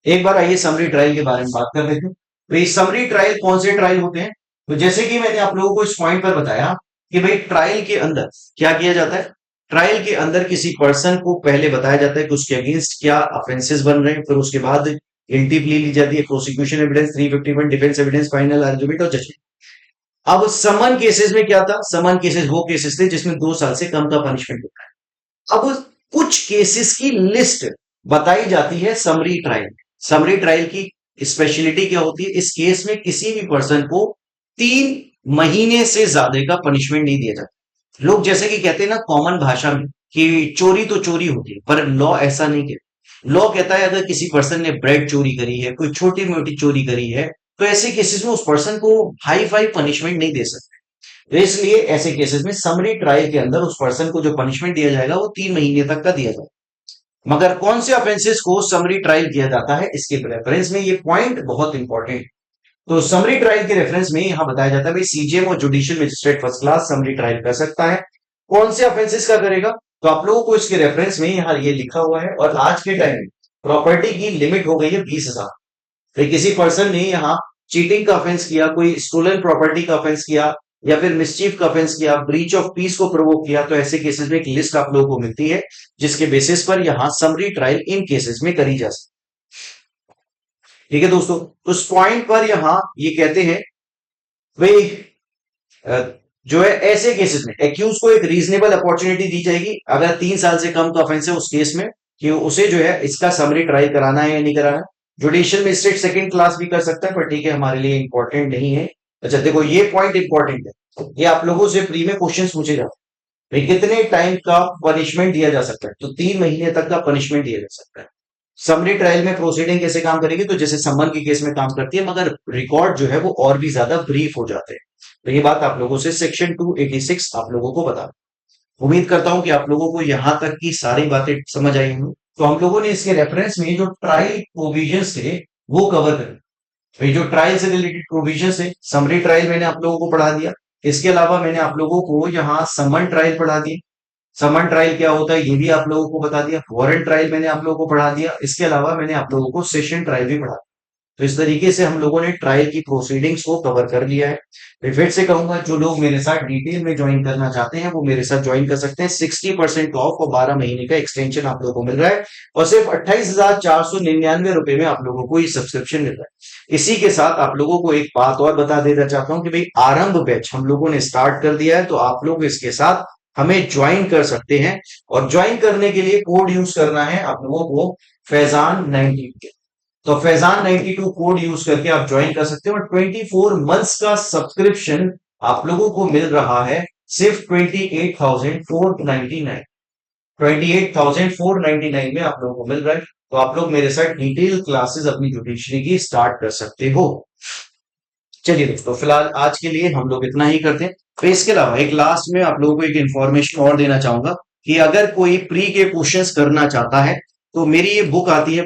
एक बार आइए समरी ट्रायल के बारे में बात कर लेते हैं। भाई समरी ट्रायल कौन से ट्रायल होते हैं, तो जैसे कि मैंने आप लोगों को इस पॉइंट पर बताया कि भाई ट्रायल के अंदर क्या किया जाता है, ट्रायल के अंदर किसी पर्सन को पहले बताया जाता है कि उसके अगेंस्ट क्या ऑफेंसेस बन रहे हैं, फिर उसके बाद गिल्टी प्ली ली जाती है, prosecution evidence 351, defence evidence, final argument और जजमेंट। अब समन केसेस में क्या था, समन केसेस वो केसेस थे जिसमें 2 साल से कम का पनिशमेंट होता है। अब कुछ केसेस की लिस्ट बताई जाती है समरी ट्रायल। समरी ट्रायल की स्पेशलिटी क्या होती है, इस केस में किसी भी पर्सन को 3 महीने से ज्यादा का पनिशमेंट नहीं दिया जाता। लोग जैसे कि कहते हैं ना कॉमन भाषा में कि चोरी तो चोरी होती है, पर लॉ ऐसा नहीं कहता। लॉ कहता है अगर किसी पर्सन ने ब्रेड चोरी करी है, कोई छोटी मोटी चोरी करी है, तो ऐसे केसेस में उस पर्सन को हाई फाई पनिशमेंट नहीं दे सकते। तो इसलिए ऐसे केसेस में समरी ट्रायल के अंदर उस पर्सन को जो पनिशमेंट दिया जाएगा वो 3 महीने तक का दिया जाएगा। मगर कौन से ऑफेंसेस को समरी ट्रायल किया जाता है, इसके रेफरेंस में ये पॉइंट बहुत इंपॉर्टेंट। तो समरी ट्रायल के रेफरेंस में यहां बताया जाता है भाई सीजीएम और judicial magistrate first class summary trial कर सकता है। कौन से ऑफेंसेस का करेगा, तो आप लोगों को इसके रेफरेंस में यहां ये लिखा हुआ है। और आज के टाइम में प्रॉपर्टी की लिमिट हो गई है 20,000। फिर किसी पर्सन ने यहाँ चीटिंग का ऑफेंस किया, कोई स्टोलन प्रॉपर्टी का ऑफेंस किया, या फिर मिसचीफ का ऑफेंस किया, ब्रीच ऑफ पीस को प्रोवोक किया, तो ऐसे केसेस में एक लिस्ट आप लोगों को मिलती है जिसके बेसिस पर यहाँ समरी ट्रायल इन केसेस में करी जा सकती है। ठीक है दोस्तों, तो उस पॉइंट पर यहाँ ये कहते हैं भाई जो है ऐसे केसेस में एक्यूज को एक रीजनेबल अपॉर्चुनिटी दी जाएगी अगर 3 साल से कम का ऑफेंस है उस केस में, कि उसे जो है इसका समरी ट्रायल कराना है या नहीं कराना है। जुडिशियल मजिस्ट्रेट सेकंड क्लास भी कर सकता है, पर ठीक है हमारे लिए इंपॉर्टेंट नहीं है। अच्छा देखो ये पॉइंट इंपॉर्टेंट है, ये आप लोगों से प्री में क्वेश्चन पूछे जाते हैं, कितने टाइम का पनिशमेंट दिया जा सकता है, तो 3 महीने तक का पनिशमेंट दिया जा सकता है। समरी ट्रायल में प्रोसीडिंग कैसे काम करेगी, तो जैसे समन के केस में काम करती है, मगर रिकॉर्ड जो है वो और भी ज्यादा ब्रीफ हो जाते हैं। तो ये बात आप लोगों से सेक्शन 286 आप लोगों को बता, उम्मीद करता हूं कि आप लोगों को यहां तक की सारी बातें समझ आई होंगी। तो हम लोगों ने इसके रेफरेंस में जो ट्रायल प्रोविजंस थे वो कवर कर, भाई जो ट्रायल से रिलेटेड प्रोविजंस है, समरी ट्रायल मैंने आप लोगों को पढ़ा दिया। इसके अलावा मैंने आप लोगों को यहाँ समन ट्रायल पढ़ा दिया, समन ट्रायल क्या होता है ये भी आप लोगों को बता दिया। वारंट ट्रायल मैंने आप लोगों को पढ़ा दिया। इसके अलावा मैंने आप लोगों को सेशन ट्रायल भी पढ़ा। तो इस तरीके से हम लोगों ने ट्रायल की प्रोसीडिंग्स को कवर कर लिया है। मैं फिर से कहूंगा जो लोग मेरे साथ डिटेल में ज्वाइन करना चाहते हैं वो मेरे साथ ज्वाइन कर सकते हैं। 60% ऑफ और 12 महीने का एक्सटेंशन आप लोगों को मिल रहा है, और सिर्फ 28,499 में आप लोगों को ये सब्सक्रिप्शन मिल रहा है। इसी के साथ आप लोगों को एक बात और बता देना चाहता हूं कि भाई आरंभ बैच हम लोगों ने स्टार्ट कर दिया है, तो आप लोग इसके साथ हमें ज्वाइन कर सकते हैं। और ज्वाइन करने के लिए कोड यूज करना है आप लोगों को फैजान 92। तो फैजान 92 कोड यूज करके आप ज्वाइन कर सकते हो। और 24 मंथ्स का सब्सक्रिप्शन आप लोगों को मिल रहा है सिर्फ 28,499, 28,499 में आप लोगों को मिल रहा है। तो आप लोग मेरे साथ डिटेल क्लासेस अपनी जुडिशरी की स्टार्ट कर सकते हो। चलिए दोस्तों फिलहाल आज के लिए हम लोग इतना ही करते हैं। तो इसके अलावा एक लास्ट में आप लोगों को एक इंफॉर्मेशन और देना चाहूंगा कि अगर कोई प्री के क्वेश्चंस करना चाहता है तो मेरी ये बुक आती है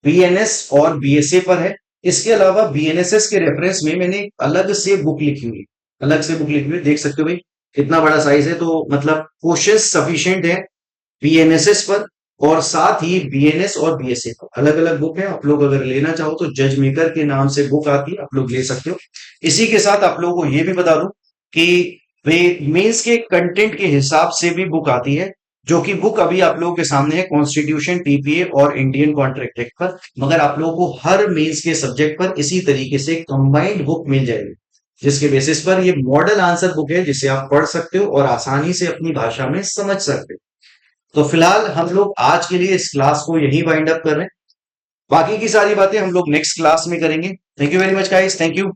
बीएनएस और बीएसए पर है। इसके अलावा बीएनएसएस के रेफरेंस में मैंने अलग से बुक लिखी हुई, अलग से बुक लिखी हुई, देख सकते हो भाई कितना बड़ा साइज है। तो मतलब क्वेश्चन सफिशिएंट है बीएनएसएस पर, और साथ ही बीएनएस और बीएसए पर अलग अलग बुक है। आप लोग अगर लेना चाहो तो जज मेकर के नाम से बुक आती है, आप लोग ले सकते हो। इसी के साथ आप लोगों को ये भी बता दूं कि मेंस के कंटेंट के हिसाब से भी बुक आती है, जो कि बुक अभी आप लोगों के सामने है कॉन्स्टिट्यूशन, टीपीए और इंडियन कॉन्ट्रैक्ट एक्ट पर। मगर आप लोगों को हर मेंस के सब्जेक्ट पर इसी तरीके से कंबाइंड बुक मिल जाएगी, जिसके बेसिस पर ये मॉडल आंसर बुक है जिसे आप पढ़ सकते हो और आसानी से अपनी भाषा में समझ सकते हो। तो फिलहाल हम लोग आज के लिए इस क्लास को यही वाइंड अप कर रहे हैं, बाकी की सारी बातें हम लोग नेक्स्ट क्लास में करेंगे। Thank you very much guys, thank you.